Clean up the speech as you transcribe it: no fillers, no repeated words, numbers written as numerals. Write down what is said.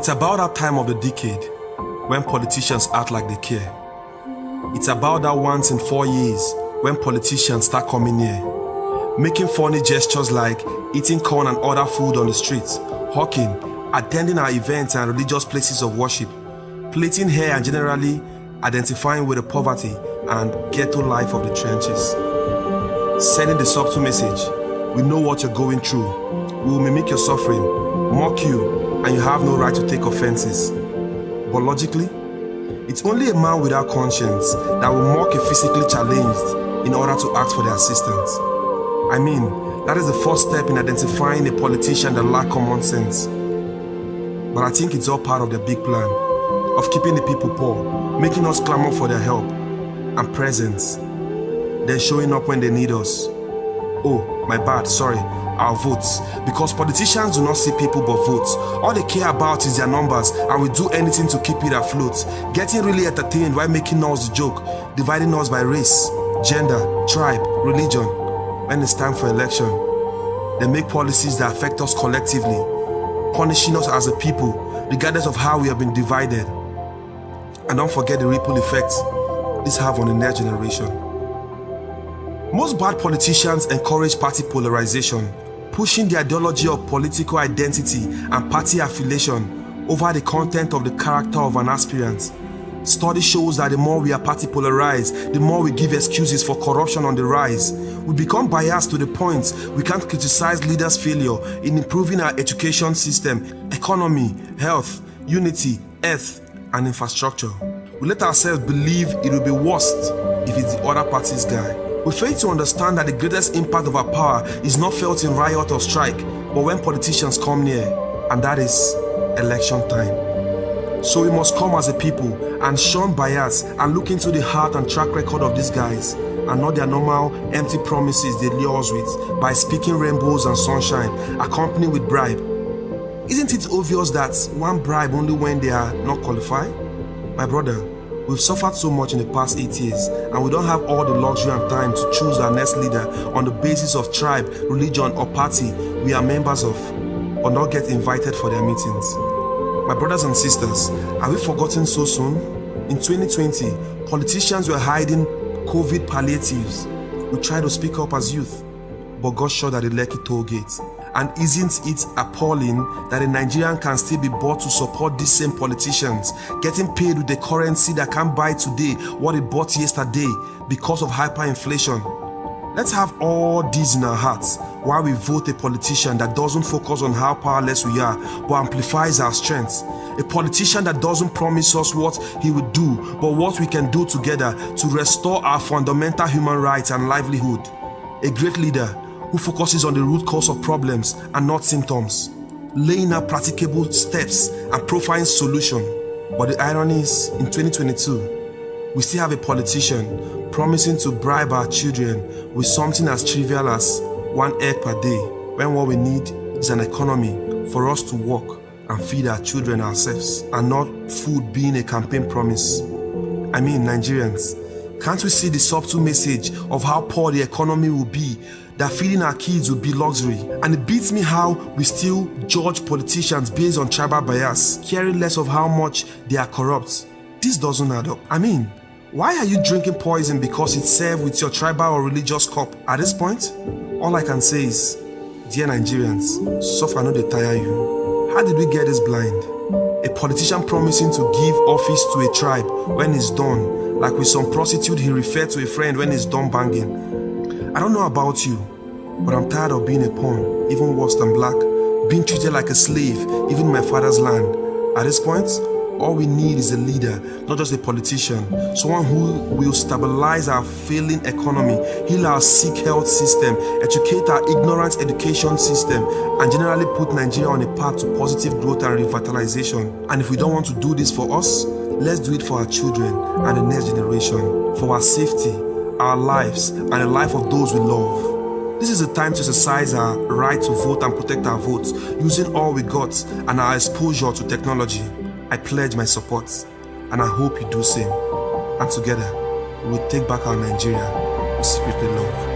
It's about that time of the decade when politicians act like they care. It's about that once in 4 years when politicians start coming near, making funny gestures like eating corn and other food on the streets, hawking, attending our events and religious places of worship, plaiting hair and generally identifying with the poverty and ghetto life of the trenches. Sending the subtle message, we know what you're going through, we will mimic your suffering, mock you, and you have no right to take offenses. But logically, it's only a man without conscience that will mock a physically challenged in order to ask for their assistance. I mean, that is the first step in identifying a politician that lacks common sense. But I think it's all part of their big plan of keeping the people poor, making us clamor for their help and presence, then showing up when they need us. Oh, my bad, sorry, our votes. Because politicians do not see people but votes. All they care about is their numbers and will do anything to keep it afloat, getting really entertained while making us the joke, dividing us by race, gender, tribe, religion. When it's time for election, they make policies that affect us collectively, punishing us as a people, regardless of how we have been divided. And don't forget the ripple effect this have on the next generation. Most bad politicians encourage party polarization, pushing the ideology of political identity and party affiliation over the content of the character of an aspirant. Study shows that the more we are party polarized, the more we give excuses for corruption on the rise. We become biased to the point we can't criticize leaders' failure in improving our education system, economy, health, unity, health, and infrastructure. We let ourselves believe it will be worst if it's the other party's guy. We fail to understand that the greatest impact of our power is not felt in riot or strike, but when politicians come near, and that is election time. So we must come as a people and shun bias and look into the heart and track record of these guys and not their normal empty promises they lure us with by speaking rainbows and sunshine accompanied with bribe. Isn't it obvious that one bribe only when they are not qualified? My brother, we've suffered so much in the past 8 years and we don't have all the luxury and time to choose our next leader on the basis of tribe, religion or party we are members of or not get invited for their meetings. My brothers and sisters, have we forgotten so soon? In 2020, politicians were hiding COVID palliatives. We tried to speak up as youth, but got shot at the Lekki toll gate. And isn't it appalling that a Nigerian can still be bought to support these same politicians, getting paid with the currency that can't buy today what it bought yesterday because of hyperinflation? Let's have all these in our hearts while we vote a politician that doesn't focus on how powerless we are, but amplifies our strengths. A politician that doesn't promise us what he will do, but what we can do together to restore our fundamental human rights and livelihood. A great leader who focuses on the root cause of problems and not symptoms, laying out practicable steps and profiling solutions. But the irony is, in 2022, we still have a politician promising to bribe our children with something as trivial as 1 egg per day, when what we need is an economy for us to work and feed our children ourselves, and not food being a campaign promise. I mean, Nigerians, can't we see the subtle message of how poor the economy will be, that feeding our kids will be luxury? And it beats me how we still judge politicians based on tribal bias, caring less of how much they are corrupt. This doesn't add up. I mean, why are you drinking poison because it's served with your tribal or religious cup? At this point, all I can say is, dear Nigerians, suffer no dey tire you. How did we get this blind? A politician promising to give office to a tribe when it's done, like with some prostitute he referred to a friend when he's done banging. I don't know about you, but I'm tired of being a pawn, even worse than black, being treated like a slave, even in my father's land. At this point, all we need is a leader, not just a politician, someone who will stabilize our failing economy, heal our sick health system, educate our ignorant education system, and generally put Nigeria on a path to positive growth and revitalization. And if we don't want to do this for us, let's do it for our children and the next generation, for our safety, our lives, and the life of those we love. This is a time to exercise our right to vote and protect our votes, using all we got and our exposure to technology. I pledge my support, and I hope you do same. And together, we will take back our Nigeria we secretly love.